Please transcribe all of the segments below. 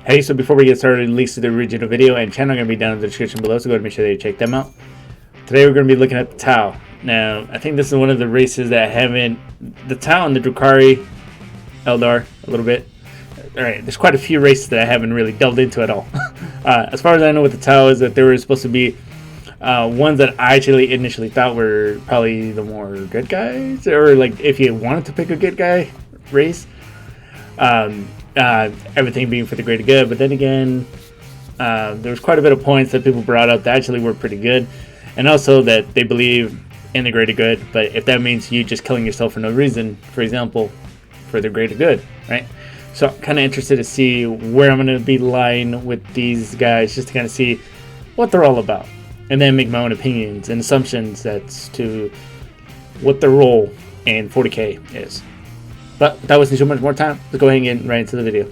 Hey, so before we get started, links to the original video and channel are going to be down in the description below, so go ahead and make sure that you check them out. Today we're going to be looking at the Tau. Now, I think this is one of the races that haven't... The Tau and the Drukhari, Eldar, a little bit. Alright, there's quite a few races that I haven't really delved into at all. As far as I know with the Tau is that there were supposed to be ones that I actually initially thought were probably the more good guys, or like if you wanted to pick a good guy race. Everything being for the greater good, but then again, there was quite a bit of points that people brought up that actually were pretty good, and also that they believe in the greater good, but if that means you just killing yourself for no reason, for example, for the greater good, right? So I'm kind of interested to see where I'm going to be lying with these guys, just to kind of see what they're all about, and then make my own opinions and assumptions as to what their role in 40k is. But without wasting too much more time, let's go ahead and get right into the video.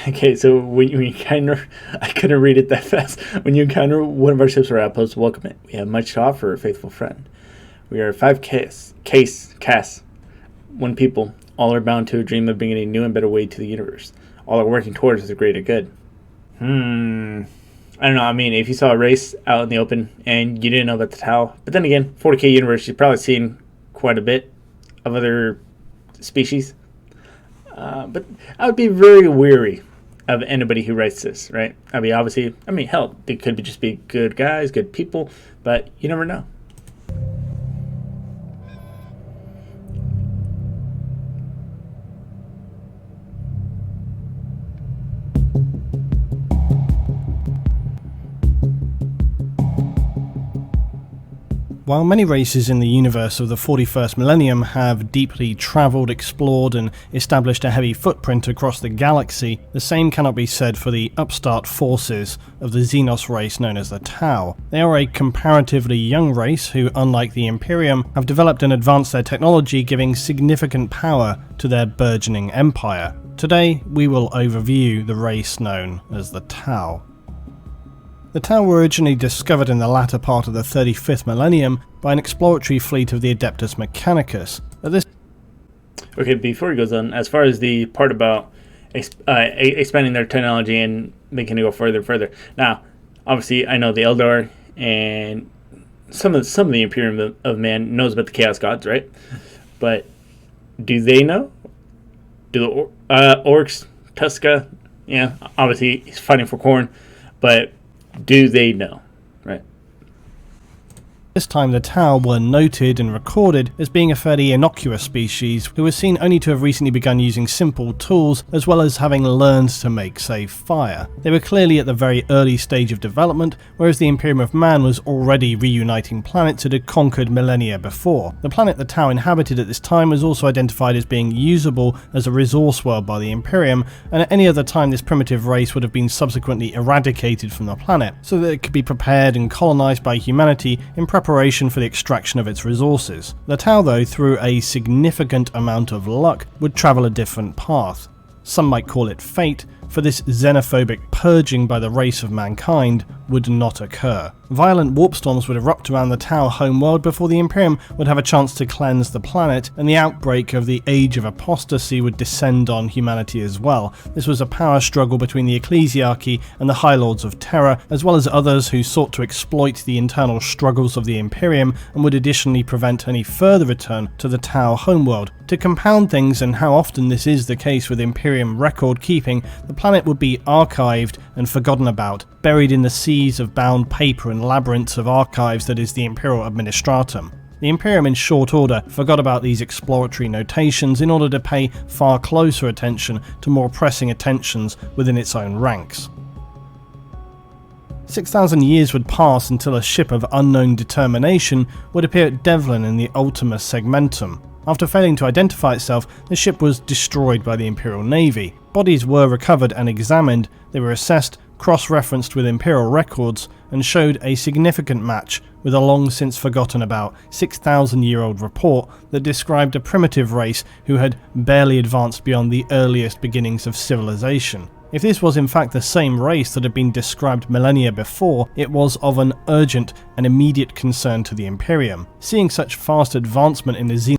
Okay, so when you encounter, I couldn't read it that fast. When you encounter one of our ships or outposts, welcome it. We have much to offer, a faithful friend. We are 5 castes, one people. All are bound to a dream of bringing a new and better way to the universe. All are working towards the greater good. I don't know. I mean, if you saw a race out in the open and you didn't know about the Tau, but then again, 40k universe, you've probably seen quite a bit of other species. But I would be very wary of anybody who writes this, right? I mean, obviously, hell, they could just be good guys, good people, but you never know. While many races in the universe of the 41st millennium have deeply travelled, explored and established a heavy footprint across the galaxy, the same cannot be said for the upstart forces of the Xenos race known as the Tau. They are a comparatively young race who, unlike the Imperium, have developed and advanced their technology, giving significant power to their burgeoning empire. Today we will overview the race known as the Tau. The Tau were originally discovered in the latter part of the 35th millennium by an exploratory fleet of the Adeptus Mechanicus. Okay, before he goes on, as far as the part about expanding their technology and making it go further and further. Now, obviously, I know the Eldar and some of the Imperium of Man knows about the Chaos Gods, right? But do they know? Do the Orcs, Tuska, yeah, obviously he's fighting for Khorne, but do they know, right? This time the Tau were noted and recorded as being a fairly innocuous species who was seen only to have recently begun using simple tools as well as having learned to make, say, fire. They were clearly at the very early stage of development, whereas the Imperium of Man was already reuniting planets it had conquered millennia before. The planet the Tau inhabited at this time was also identified as being usable as a resource world by the Imperium, and at any other time this primitive race would have been subsequently eradicated from the planet, so that it could be prepared and colonized by humanity in preparation for the extraction of its resources. The Tau, though, through a significant amount of luck, would travel a different path. Some might call it fate, for this xenophobic purging by the race of mankind would not occur. Violent warp storms would erupt around the Tau homeworld before the Imperium would have a chance to cleanse the planet, and the outbreak of the Age of Apostasy would descend on humanity as well. This was a power struggle between the Ecclesiarchy and the High Lords of Terror, as well as others who sought to exploit the internal struggles of the Imperium and would additionally prevent any further return to the Tau homeworld. To compound things, and how often this is the case with Imperium record keeping, the planet would be archived and forgotten about, buried in the seas of bound paper and labyrinths of archives that is the Imperial Administratum. The Imperium in short order forgot about these exploratory notations in order to pay far closer attention to more pressing attentions within its own ranks. 6,000 years would pass until a ship of unknown determination would appear at Devlin in the Ultima Segmentum. After failing to identify itself, the ship was destroyed by the Imperial Navy. Bodies were recovered and examined, they were assessed, cross-referenced with Imperial records, and showed a significant match with a long since forgotten about 6,000-year-old report that described a primitive race who had barely advanced beyond the earliest beginnings of civilization. If this was in fact the same race that had been described millennia before, it was of an urgent and immediate concern to the Imperium. Seeing such fast advancement in the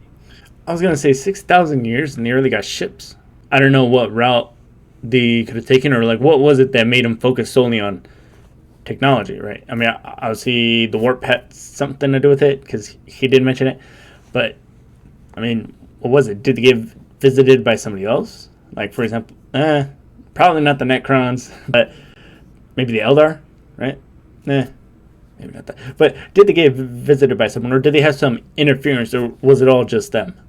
I was going to say 6,000 years and they already got ships. I don't know what route they could have taken, or like what was it that made them focus solely on technology, right? I mean, obviously the warp had something to do with it because he did mention it. But, I mean, what was it? Did they get visited by somebody else? Like, for example, probably not the Necrons, but maybe the Eldar, right? Maybe not that. But did they get visited by someone, or did they have some interference, or was it all just them?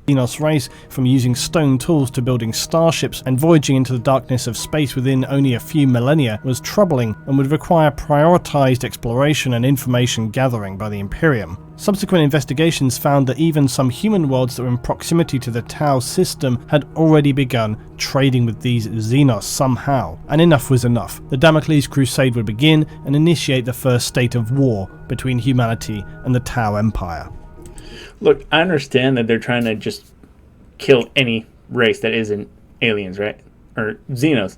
Xenos race, from using stone tools to building starships and voyaging into the darkness of space within only a few millennia, was troubling and would require prioritized exploration and information gathering by the Imperium. Subsequent investigations found that even some human worlds that were in proximity to the Tau system had already begun trading with these Xenos somehow, and enough was enough. The Damocles Crusade would begin and initiate the first state of war between humanity and the Tau Empire. Look, I understand that they're trying to just kill any race that isn't aliens, right? Or Xenos.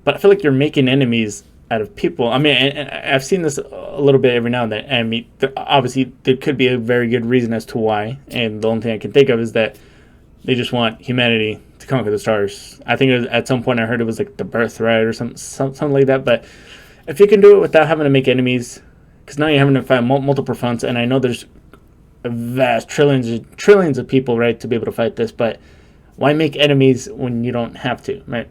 But I feel like you're making enemies out of people. I mean, and I've seen this a little bit every now and then. I mean, obviously, there could be a very good reason as to why. And the only thing I can think of is that they just want humanity to conquer the stars. I think at some point I heard it was like the birthright or something like that. But if you can do it without having to make enemies, because now you're having to fight multiple fronts, and I know there's vast trillions of people, right, to be able to fight this, but why make enemies when you don't have to, right?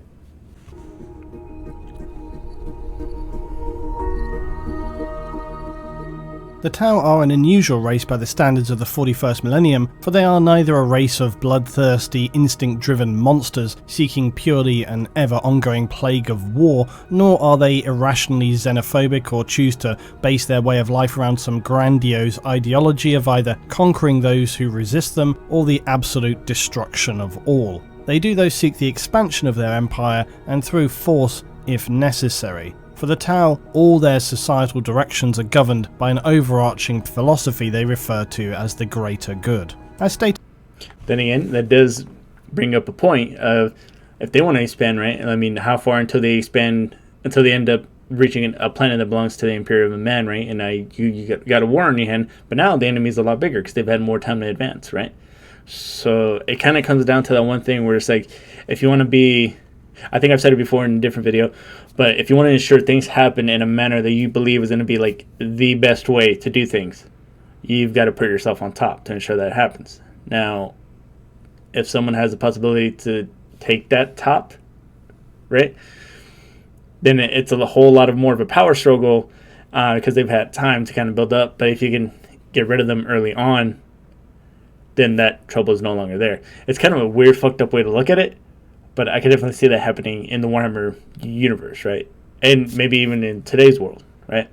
The Tau are an unusual race by the standards of the 41st millennium, for they are neither a race of bloodthirsty, instinct-driven monsters seeking purely an ever-ongoing plague of war, nor are they irrationally xenophobic or choose to base their way of life around some grandiose ideology of either conquering those who resist them or the absolute destruction of all. They do though seek the expansion of their empire, and through force if necessary. For the Tau, all their societal directions are governed by an overarching philosophy they refer to as the greater good. As stated. Then again, that does bring up a point of if they want to expand, right? I mean, how far until they expand, until they end up reaching a planet that belongs to the Imperium of Man, right? And you got a war on your hand, but now the enemy's a lot bigger because they've had more time to advance, right? So it kind of comes down to that one thing where it's like, if you want to be, I think I've said it before in a different video, but if you want to ensure things happen in a manner that you believe is going to be like the best way to do things, you've got to put yourself on top to ensure that it happens. Now, if someone has the possibility to take that top, right, then it's a whole lot of more of a power struggle because they've had time to kind of build up. But if you can get rid of them early on, then that trouble is no longer there. It's kind of a weird, fucked up way to look at it. But I can definitely see that happening in the Warhammer universe, right? And maybe even in today's world, right?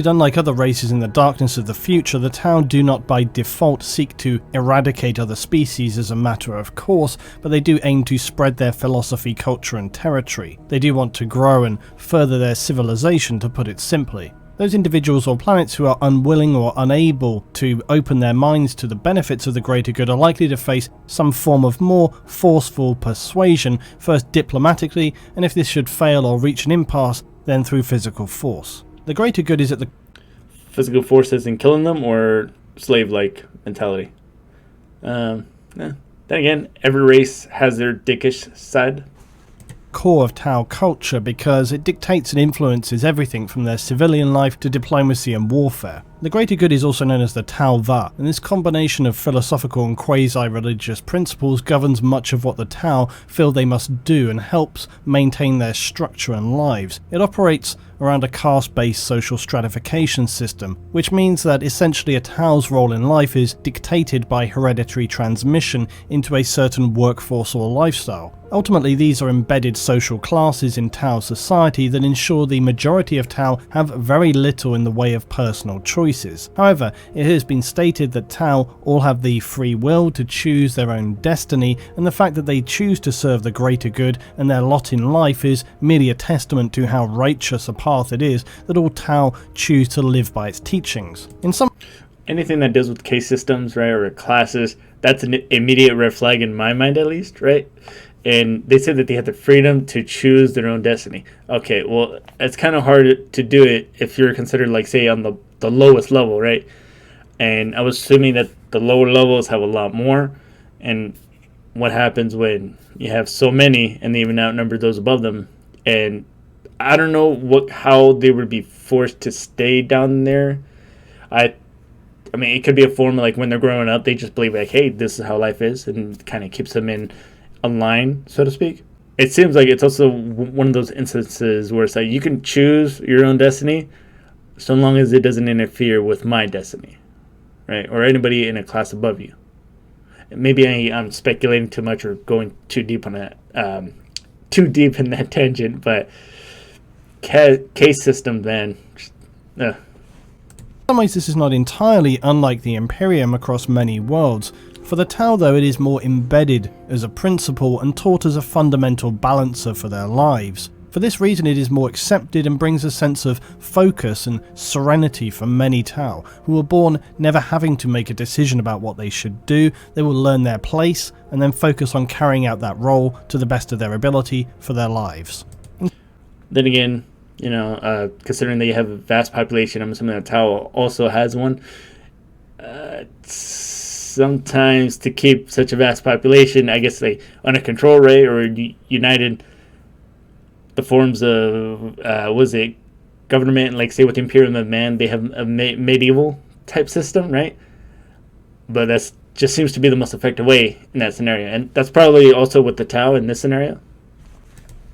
Unlike other races in the darkness of the future, the Tau do not by default seek to eradicate other species as a matter of course, but they do aim to spread their philosophy, culture and territory. They do want to grow and further their civilization, to put it simply. Those individuals or planets who are unwilling or unable to open their minds to the benefits of the greater good are likely to face some form of more forceful persuasion, first diplomatically, and if this should fail or reach an impasse, then through physical force. The greater good is at the physical force isn't killing them, or slave-like mentality. Then again, every race has their dickish side. Core of Tau culture because it dictates and influences everything from their civilian life to diplomacy and warfare. The greater good is also known as the Tau Va, and this combination of philosophical and quasi-religious principles governs much of what the Tau feel they must do and helps maintain their structure and lives. It operates around a caste-based social stratification system, which means that essentially a Tau's role in life is dictated by hereditary transmission into a certain workforce or lifestyle. Ultimately, these are embedded social classes in Tau society that ensure the majority of Tau have very little in the way of personal choices. However, it has been stated that Tau all have the free will to choose their own destiny, and the fact that they choose to serve the greater good and their lot in life is merely a testament to how righteous a path it is that all Tau choose to live by its teachings. Anything that deals with case systems, right, or classes, that's an immediate red flag in my mind, at least, right? And they said that they have the freedom to choose their own destiny. Okay, well, it's kind of hard to do it if you're considered, like, say, on the lowest level, right? And I was assuming that the lower levels have a lot more. And what happens when you have so many and they even outnumber those above them? And I don't know how they would be forced to stay down there. I mean, it could be a form of, like, when they're growing up, they just believe, like, hey, this is how life is, and kind of keeps them in a line, so to speak. It seems like it's also one of those instances where it's like you can choose your own destiny so long as it doesn't interfere with my destiny, right? Or anybody in a class above you. Maybe I'm speculating too much or going too deep on that, too deep in that tangent, but case system then. In some ways, this is not entirely unlike the Imperium across many worlds. For the Tau, though, it is more embedded as a principle and taught as a fundamental balancer for their lives. For this reason, it is more accepted and brings a sense of focus and serenity for many Tau, who were born never having to make a decision about what they should do. They will learn their place and then focus on carrying out that role to the best of their ability for their lives. Then again, considering that you have a vast population, I'm assuming that Tau also has one. Sometimes to keep such a vast population, I guess they on a control rate or united the forms of government, like say with the Imperium of Man, they have a medieval type system, right? But that's just seems to be the most effective way in that scenario, and that's probably also with the Tau in this scenario.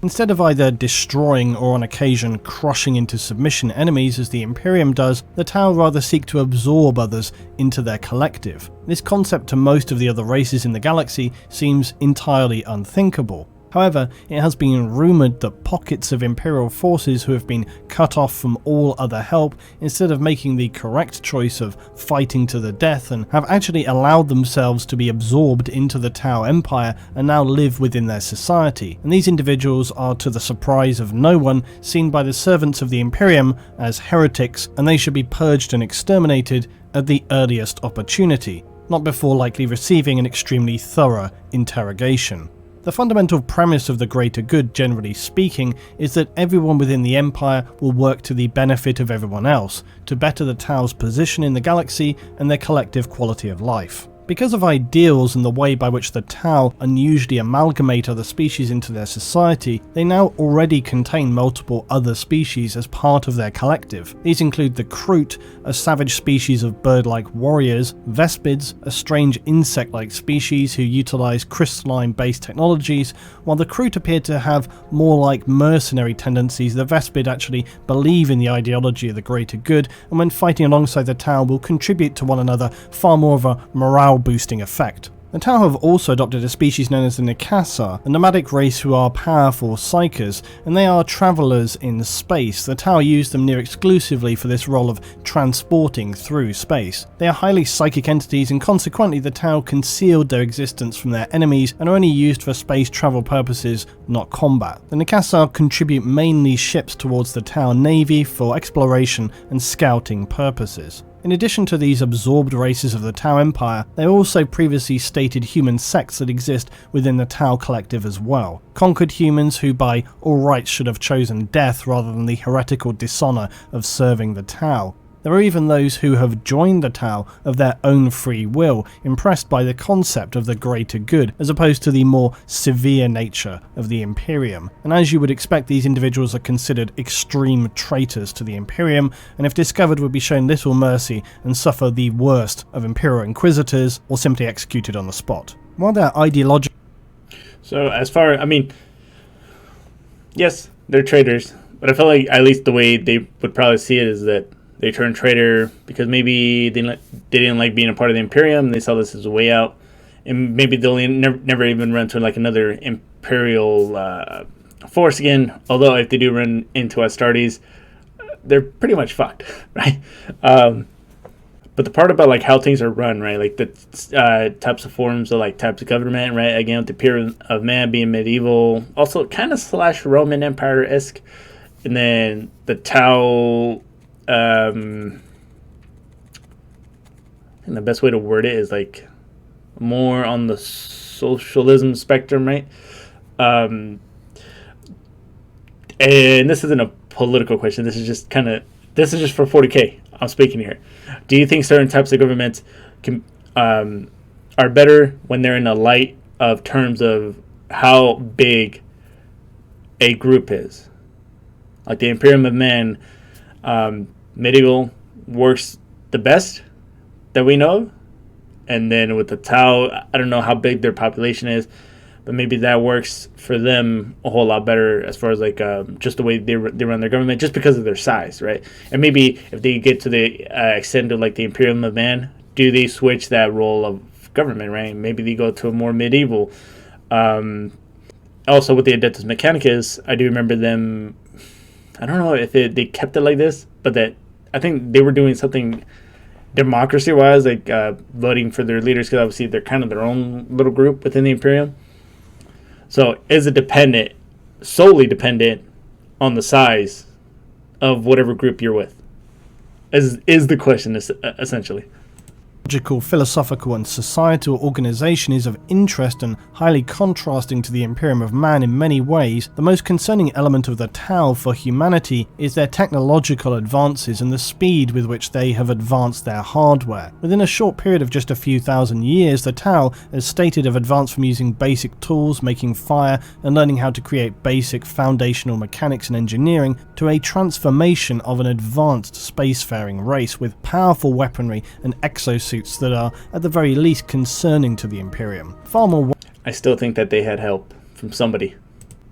Instead of either destroying or on occasion crushing into submission enemies as the Imperium does, the Tau rather seek to absorb others into their collective. This concept to most of the other races in the galaxy seems entirely unthinkable. However, it has been rumoured that pockets of Imperial forces who have been cut off from all other help, instead of making the correct choice of fighting to the death, and have actually allowed themselves to be absorbed into the Tau Empire and now live within their society. And these individuals are, to the surprise of no one, seen by the servants of the Imperium as heretics, and they should be purged and exterminated at the earliest opportunity, not before likely receiving an extremely thorough interrogation. The fundamental premise of the greater good, generally speaking, is that everyone within the Empire will work to the benefit of everyone else, to better the Tau's position in the galaxy and their collective quality of life. Because of ideals and the way by which the Tau unusually amalgamate other species into their society, they now already contain multiple other species as part of their collective. These include the Kroot, a savage species of bird-like warriors, Vespids, a strange insect-like species who utilize crystalline-based technologies. While the Kroot appear to have more like mercenary tendencies, the Vespid actually believe in the ideology of the greater good, and when fighting alongside the Tau will contribute to one another far more of a morale boosting effect. The Tau have also adopted a species known as the Nikasa, a nomadic race who are powerful psychers, and they are travellers in space. The Tau use them near exclusively for this role of transporting through space. They are highly psychic entities, and consequently the Tau concealed their existence from their enemies and are only used for space travel purposes, not combat. The Nikasa contribute mainly ships towards the Tau Navy for exploration and scouting purposes. In addition to these absorbed races of the Tau Empire, there are also previously stated human sects that exist within the Tau collective as well. Conquered humans who by all rights should have chosen death rather than the heretical dishonour of serving the Tau. There are even those who have joined the Tau of their own free will, impressed by the concept of the greater good, as opposed to the more severe nature of the Imperium. And as you would expect, these individuals are considered extreme traitors to the Imperium, and if discovered would be shown little mercy and suffer the worst of Imperial Inquisitors, or simply executed on the spot. While their ideological... So yes, they're traitors, but I feel like at least the way they would probably see it is that they turned traitor because maybe they didn't like being a part of the Imperium. They saw this as a way out, and maybe they'll never even run to like another Imperial force again. Although if they do run into Astartes, they're pretty much fucked, right? But the part about like how things are run, right? Like the types of forms of like types of government, right? Again, with the Pyramid of Man being medieval, also kind of / Roman Empire-esque, and then the Tau. I think the best way to word it is like more on the socialism spectrum, right? And this isn't a political question. This is just for 40K. I'm speaking here. Do you think certain types of governments are better when they're in the light of terms of how big a group is? Like the Imperium of Man, medieval works the best that we know, and then with the Tau, I don't know how big their population is, but maybe that works for them a whole lot better as far as like just the way they run their government, just because of their size, right? And maybe if they get to the extent of like the Imperium of Man, do they switch that role of government, right? Maybe they go to a more medieval. Also with the Adeptus Mechanicus, I do remember them. I don't know if they kept it like this, but that I think they were doing something democracy-wise, like voting for their leaders, because obviously they're kind of their own little group within the Imperium. So is it solely dependent on the size of whatever group you're with? Is the question essentially. Philosophical and societal organization is of interest and highly contrasting to the Imperium of Man in many ways, the most concerning element of the Tau for humanity is their technological advances and the speed with which they have advanced their hardware. Within a short period of just a few thousand years, the Tau, as stated, have advanced from using basic tools, making fire, and learning how to create basic foundational mechanics and engineering, to a transformation of an advanced spacefaring race with powerful weaponry and exosuits that are, at the very least, concerning to the Imperium. Far more I still think that they had help from somebody.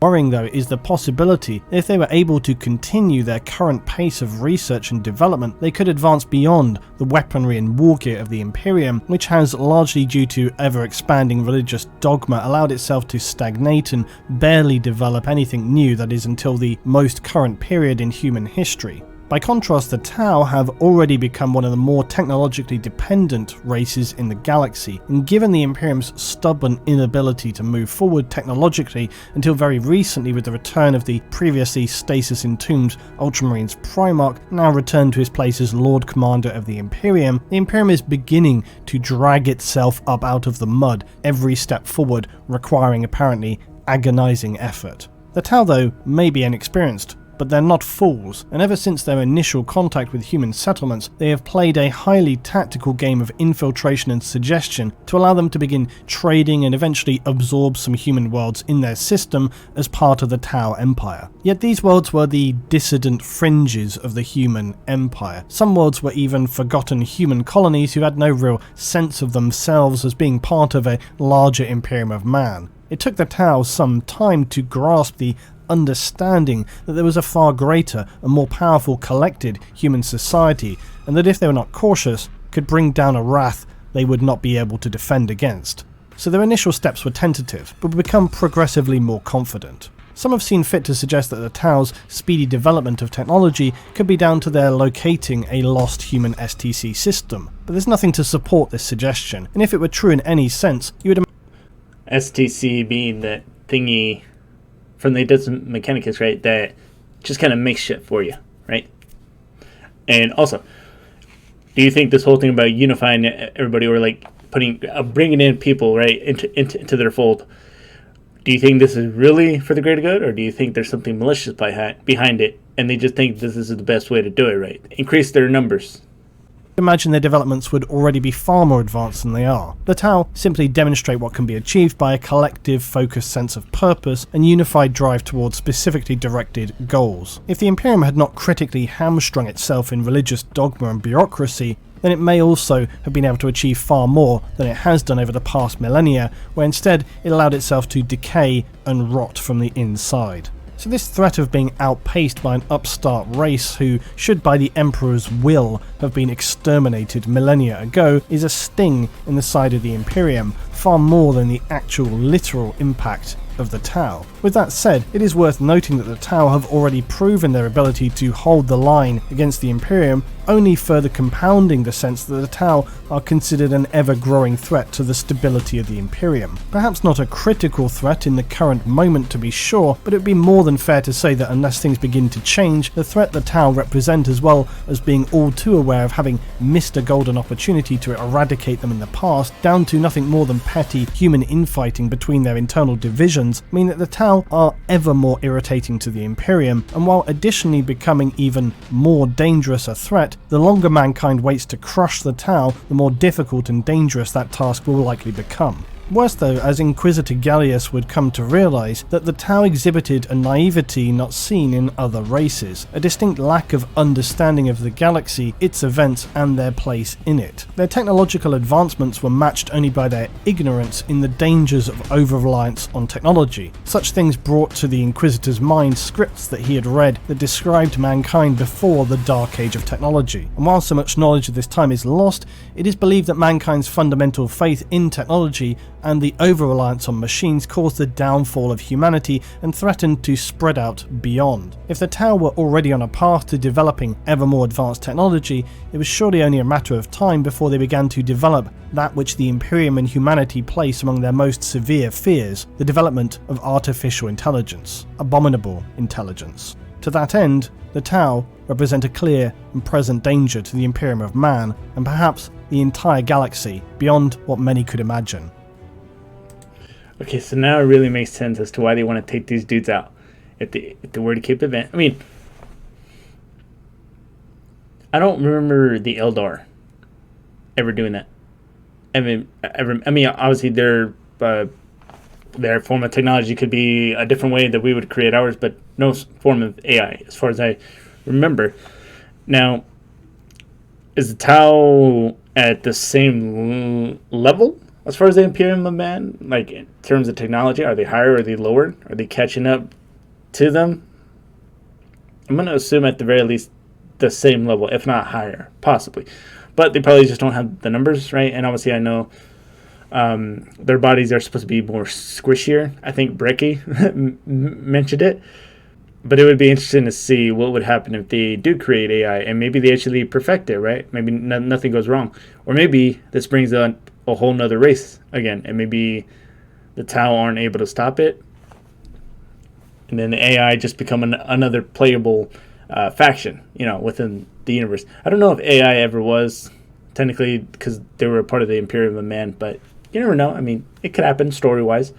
worrying, though, is the possibility that if they were able to continue their current pace of research and development, they could advance beyond the weaponry and war gear of the Imperium, which has, largely due to ever-expanding religious dogma, allowed itself to stagnate and barely develop anything new, that is, until the most current period in human history. By contrast, the Tau have already become one of the more technologically dependent races in the galaxy, and given the Imperium's stubborn inability to move forward technologically until very recently, with the return of the previously stasis-entombed Ultramarines Primarch, now returned to his place as Lord Commander of the Imperium is beginning to drag itself up out of the mud, every step forward requiring apparently agonizing effort. The Tau, though, may be inexperienced, but they're not fools, and ever since their initial contact with human settlements, they have played a highly tactical game of infiltration and suggestion to allow them to begin trading and eventually absorb some human worlds in their system as part of the Tau Empire. Yet these worlds were the dissident fringes of the human empire. Some worlds were even forgotten human colonies who had no real sense of themselves as being part of a larger Imperium of Man. It took the Tau some time to grasp the understanding that there was a far greater and more powerful collected human society, and that if they were not cautious, could bring down a wrath they would not be able to defend against. So their initial steps were tentative, but would become progressively more confident. Some have seen fit to suggest that the Tau's speedy development of technology could be down to their locating a lost human STC system, but there's nothing to support this suggestion, and if it were true in any sense, you would STC being that thingy from the Adeptus Mechanicus, right, that just kind of makes shit for you, right? And also, do you think this whole thing about unifying everybody, or like bringing in people, right, into their fold, do you think this is really for the greater good, or do you think there's something malicious behind it and they just think this is the best way to do it, right? Increase their numbers. Imagine their developments would already be far more advanced than they are. The Tau simply demonstrate what can be achieved by a collective, focused sense of purpose and unified drive towards specifically directed goals. If the Imperium had not critically hamstrung itself in religious dogma and bureaucracy, then it may also have been able to achieve far more than it has done over the past millennia, where instead it allowed itself to decay and rot from the inside. So this threat of being outpaced by an upstart race who should by the Emperor's will have been exterminated millennia ago is a sting in the side of the Imperium, far more than the actual literal impact of the Tau. With that said, it is worth noting that the Tau have already proven their ability to hold the line against the Imperium, only further compounding the sense that the Tau are considered an ever-growing threat to the stability of the Imperium. Perhaps not a critical threat in the current moment to be sure, but it would be more than fair to say that unless things begin to change, the threat the Tau represent, as well as being all too aware of having missed a golden opportunity to eradicate them in the past, down to nothing more than petty human infighting between their internal divisions, mean that the Tau are ever more irritating to the Imperium, and while additionally becoming even more dangerous a threat, the longer mankind waits to crush the Tau, the more difficult and dangerous that task will likely become. Worse though, as Inquisitor Gallius would come to realise that the Tau exhibited a naivety not seen in other races, a distinct lack of understanding of the galaxy, its events and their place in it. Their technological advancements were matched only by their ignorance in the dangers of over-reliance on technology. Such things brought to the Inquisitor's mind scripts that he had read that described mankind before the Dark Age of technology. And while so much knowledge of this time is lost, it is believed that mankind's fundamental faith in technology and the over-reliance on machines caused the downfall of humanity and threatened to spread out beyond. If the Tau were already on a path to developing ever more advanced technology, it was surely only a matter of time before they began to develop that which the Imperium and humanity place among their most severe fears, the development of artificial intelligence, abominable intelligence. To that end, the Tau represent a clear and present danger to the Imperium of Man, and perhaps the entire galaxy, beyond what many could imagine. Okay, so now it really makes sense as to why they want to take these dudes out. If they were to keep the event, I mean, I don't remember the Eldar ever doing that. I mean, obviously their form of technology could be a different way that we would create ours, but no form of AI, as far as I remember. Now, is the Tau at the same level as far as the Imperium of Man? Like, in terms of technology, are they higher or are they lower? Are they catching up to them? I'm going to assume at the very least the same level, if not higher, possibly. But they probably just don't have the numbers, right? And obviously I know their bodies are supposed to be more squishier. I think Brecky mentioned it. But it would be interesting to see what would happen if they do create AI and maybe they actually perfect it, right? Maybe nothing goes wrong. Or maybe this brings on a whole nother race again, and maybe the Tau aren't able to stop it, and then the AI just become another playable faction, within the universe. I don't know if AI ever was technically, because they were a part of the Imperium of Man, but you never know. I mean, it could happen story-wise.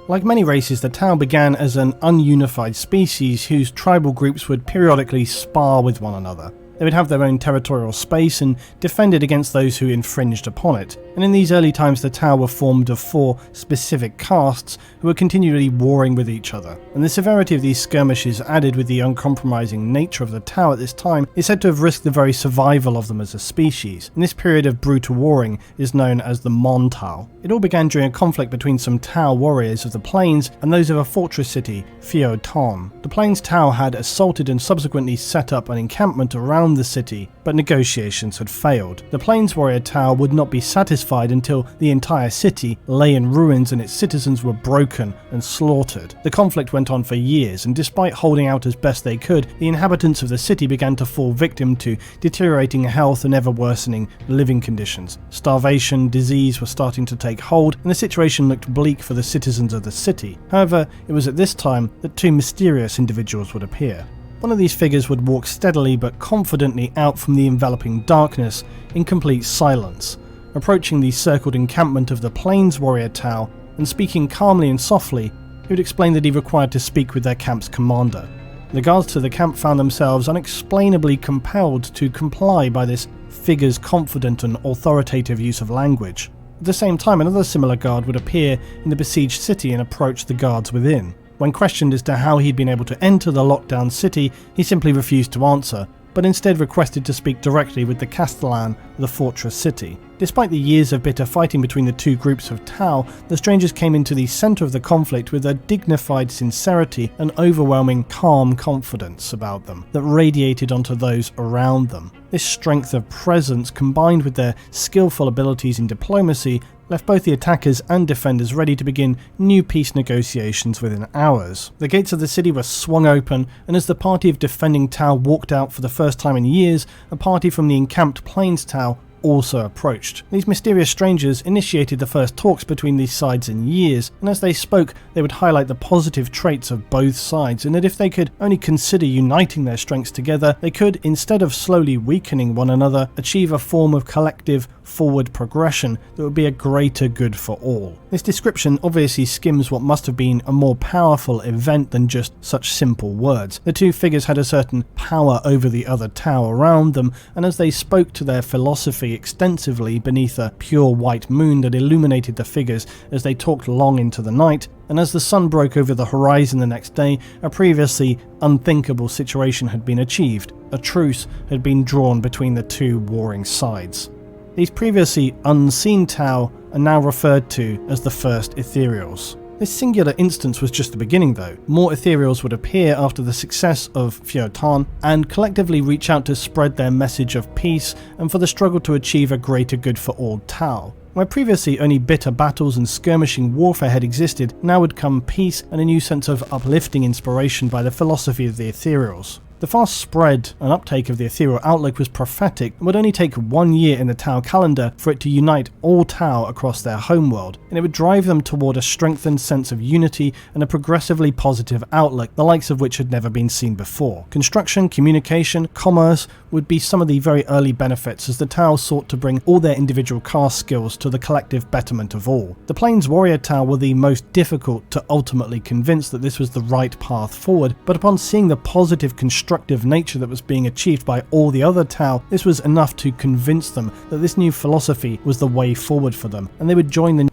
Like many races, the Tau began as an ununified species whose tribal groups would periodically spar with one another. They would have their own territorial space and defend it against those who infringed upon it. And in these early times, the Tau were formed of 4 specific castes who were continually warring with each other. And the severity of these skirmishes, added with the uncompromising nature of the Tau at this time, is said to have risked the very survival of them as a species. And this period of brutal warring is known as the Mon Tau. It all began during a conflict between some Tau warriors of the plains and those of a fortress city, Phio Ton. The plains Tau had assaulted and subsequently set up an encampment around the city, but negotiations had failed. The plains warrior Tau would not be satisfied until the entire city lay in ruins and its citizens were broken and slaughtered. The conflict went on for years, and despite holding out as best they could, the inhabitants of the city began to fall victim to deteriorating health and ever worsening living conditions. Starvation, disease were starting to take hold, and the situation looked bleak for the citizens of the city. However, it was at this time that 2 mysterious individuals would appear. One of these figures would walk steadily but confidently out from the enveloping darkness in complete silence. Approaching the circled encampment of the Plains Warrior Tau, and speaking calmly and softly, he would explain that he required to speak with their camp's commander. The guards to the camp found themselves unexplainably compelled to comply by this figure's confident and authoritative use of language. At the same time, another similar guard would appear in the besieged city and approach the guards within. When questioned as to how he'd been able to enter the lockdown city, he simply refused to answer, but instead requested to speak directly with the Castellan of the fortress city. Despite the years of bitter fighting between the two groups of Tau, the strangers came into the centre of the conflict with a dignified sincerity and overwhelming calm confidence about them that radiated onto those around them. This strength of presence, combined with their skillful abilities in diplomacy, left both the attackers and defenders ready to begin new peace negotiations within hours. The gates of the city were swung open, and as the party of defending Tau walked out for the first time in years, a party from the encamped Plains Tau also approached. These mysterious strangers initiated the first talks between these sides in years, and as they spoke, they would highlight the positive traits of both sides, and that if they could only consider uniting their strengths together, they could, instead of slowly weakening one another, achieve a form of collective forward progression that would be a greater good for all. This description obviously skims what must have been a more powerful event than just such simple words. The two figures had a certain power over the other Tau around them, and as they spoke to their philosophy extensively beneath a pure white moon that illuminated the figures as they talked long into the night, and as the sun broke over the horizon the next day, a previously unthinkable situation had been achieved. A truce had been drawn between the two warring sides. These previously unseen Tau are now referred to as the first ethereals. This singular instance was just the beginning though. More ethereals would appear after the success of Fiotan and collectively reach out to spread their message of peace and for the struggle to achieve a greater good for all Tau. Where previously only bitter battles and skirmishing warfare had existed, now would come peace and a new sense of uplifting inspiration by the philosophy of the ethereals. The fast spread and uptake of the ethereal outlook was prophetic and would only take 1 year in the Tau calendar for it to unite all Tau across their homeworld, and it would drive them toward a strengthened sense of unity and a progressively positive outlook, the likes of which had never been seen before. Construction, communication, commerce would be some of the very early benefits as the Tau sought to bring all their individual caste skills to the collective betterment of all. The Plains Warrior Tau were the most difficult to ultimately convince that this was the right path forward, but upon seeing the positive constructive nature that was being achieved by all the other Tau, this was enough to convince them that this new philosophy was the way forward for them, and they would join the...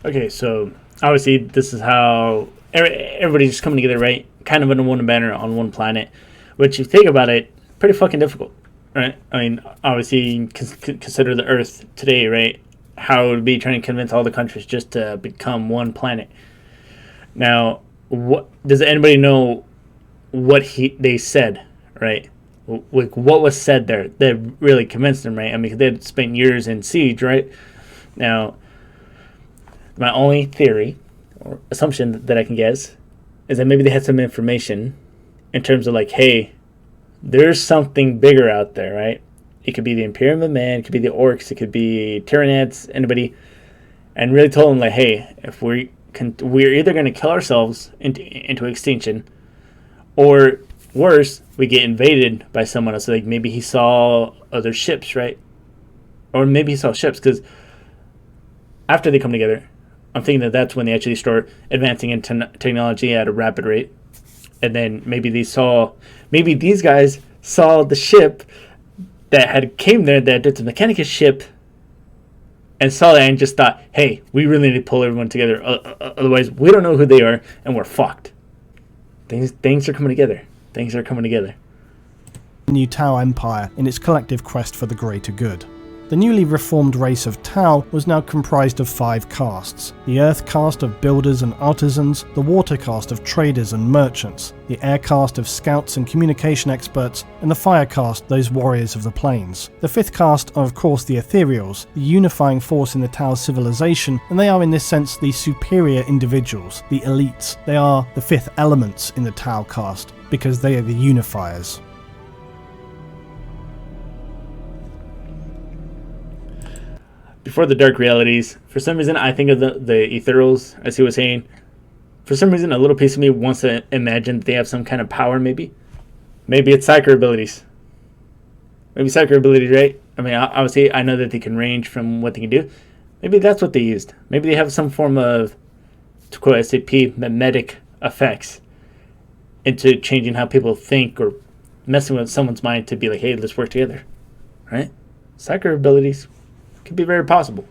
Okay, so obviously this is how everybody's just coming together, right? Kind of under one banner on one planet, which, if you think about it, pretty fucking difficult, right? I mean, obviously consider the Earth today, right? How it would be trying to convince all the countries just to become one planet. Now, what does anybody know what they said, right? Like, what was said there that really convinced them, right? I mean, they had spent years in siege, right? Now, my only theory or assumption that I can guess is that maybe they had some information in terms of like, hey, there's something bigger out there, right? It could be the Imperium of Man, it could be the Orcs, it could be Tyranids, anybody, and really told them like, hey, if we're either going to kill ourselves into extinction, or worse, we get invaded by someone else. Like maybe he saw other ships, right? Or maybe he saw ships, because after they come together, I'm thinking that that's when they actually start advancing in technology at a rapid rate. And then maybe these guys saw the ship that had came there, that did the Mechanicus ship, and saw that and just thought, hey, we really need to pull everyone together. Otherwise, we don't know who they are, and we're fucked. Things are coming together. Things are coming together. The new Tau Empire in its collective quest for the greater good. The newly reformed race of Tau was now comprised of 5 castes: the Earth caste of builders and artisans, the Water caste of traders and merchants, the Air caste of scouts and communication experts, and the Fire caste, those warriors of the plains. The 5th caste are of course the Ethereals, the unifying force in the Tau civilization, and they are in this sense the superior individuals, the elites. They are the 5th elements in the Tau caste, because they are the unifiers. Before the dark realities, for some reason I think of the ethereals, as he was saying. For some reason, a little piece of me wants to imagine that they have some kind of power, maybe. Maybe it's psychic abilities. Maybe psychic abilities, right? I mean, obviously, I know that they can range from what they can do. Maybe that's what they used. Maybe they have some form of, to quote SAP, mimetic effects into changing how people think or messing with someone's mind to be like, hey, let's work together, right? Psychic abilities could be very possible.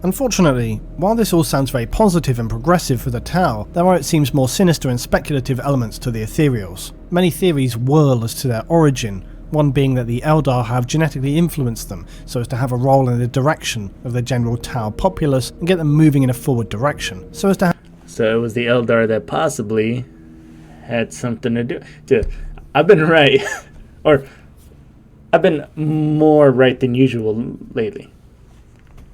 Unfortunately, while this all sounds very positive and progressive for the Tau, there are, it seems, more sinister and speculative elements to the ethereals. Many theories whirl as to their origin, one being that the Eldar have genetically influenced them so as to have a role in the direction of the general Tau populace and get them moving in a forward direction, so it was the Eldar that possibly had something to do. I've been right, or I've been more right than usual lately.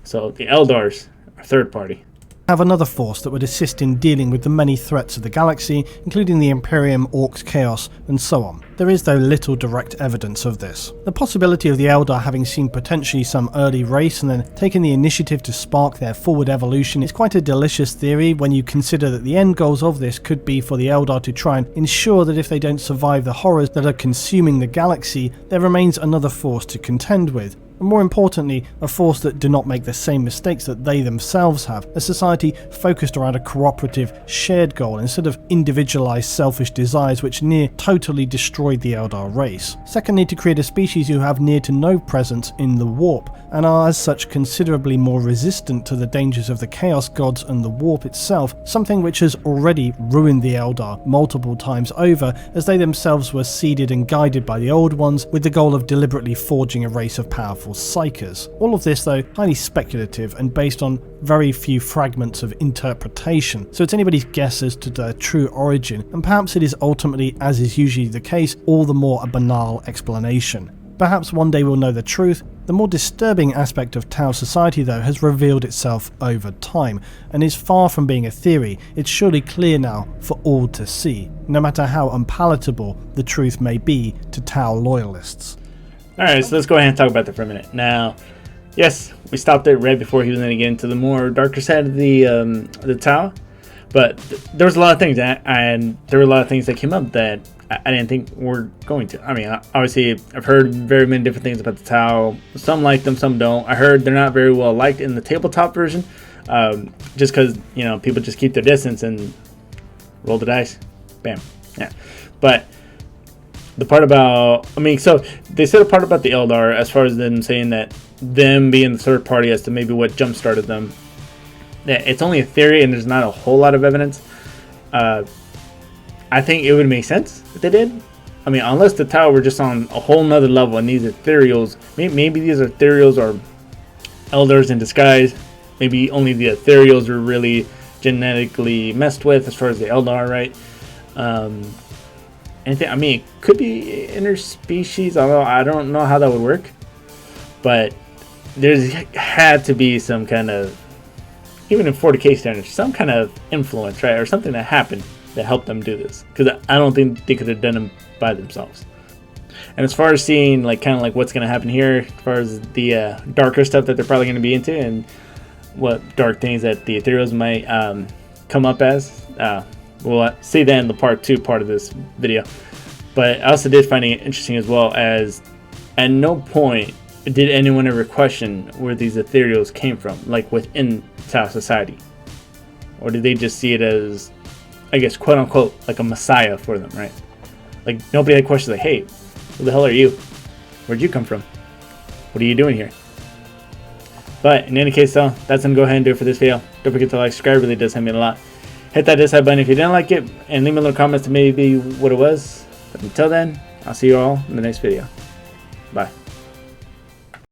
So the Eldars are third party. Have another force that would assist in dealing with the many threats of the galaxy, including the Imperium, Orcs, Chaos, and so on. There is, though, little direct evidence of this. The possibility of the Eldar having seen potentially some early race and then taken the initiative to spark their forward evolution is quite a delicious theory when you consider that the end goals of this could be for the Eldar to try and ensure that if they don't survive the horrors that are consuming the galaxy, there remains another force to contend with. And more importantly, a force that do not make the same mistakes that they themselves have, a society focused around a cooperative, shared goal instead of individualized selfish desires which near totally destroyed the Eldar race. Secondly, to create a species who have near to no presence in the warp, and are as such considerably more resistant to the dangers of the Chaos Gods and the warp itself, something which has already ruined the Eldar multiple times over, as they themselves were seeded and guided by the Old Ones with the goal of deliberately forging a race of powerful psychers. All of this, though, highly speculative and based on very few fragments of interpretation, so it's anybody's guess as to their true origin, and perhaps it is ultimately, as is usually the case, all the more a banal explanation. Perhaps one day we'll know the truth. The more disturbing aspect of Tau society, though, has revealed itself over time, and is far from being a theory. It's surely clear now for all to see, no matter how unpalatable the truth may be to Tau loyalists. Alright, so let's go ahead and talk about that for a minute. Now, yes, we stopped it right before he was going to get into the more darker side of the Tau, but there was a lot of things, and there were a lot of things that came up that I didn't think were going to. I mean, obviously, I've heard very many different things about the Tau. Some like them, some don't. I heard they're not very well liked in the tabletop version, just because, you know, people just keep their distance and roll the dice. Bam. Yeah. But the part about, I mean, so they said a part about the Eldar as far as them saying that them being the third party as to maybe what jump started them. Yeah, it's only a theory and there's not a whole lot of evidence. I think it would make sense if they did. I mean, unless the Tau were just on a whole nother level and these ethereals, maybe these ethereals are Eldars in disguise. Maybe only the ethereals are really genetically messed with as far as the Eldar, right? Anything, I mean, it could be interspecies, although I don't know how that would work. But there's had to be some kind of, even in 40K standards, some kind of influence, right? Or something that happened that helped them do this. Because I don't think they could have done them by themselves. And as far as seeing, like, kind of like what's going to happen here, as far as the darker stuff that they're probably going to be into, and what dark things that the ethereals might come up as, we'll see that in the part 2 part of this video. But I also did find it interesting as well, as at no point did anyone ever question where these ethereals came from, like within Tau society. Or did they just see it as, I guess, quote unquote, like a messiah for them, right? Like, nobody had questions like, hey, who the hell are you? Where'd you come from? What are you doing here? But in any case, though, that's going to go ahead and do it for this video. Don't forget to like, subscribe, it really does help me a lot. Hit that dislike button if you didn't like it, and leave me a little comments to maybe what it was. But until then, I'll see you all in the next video. Bye.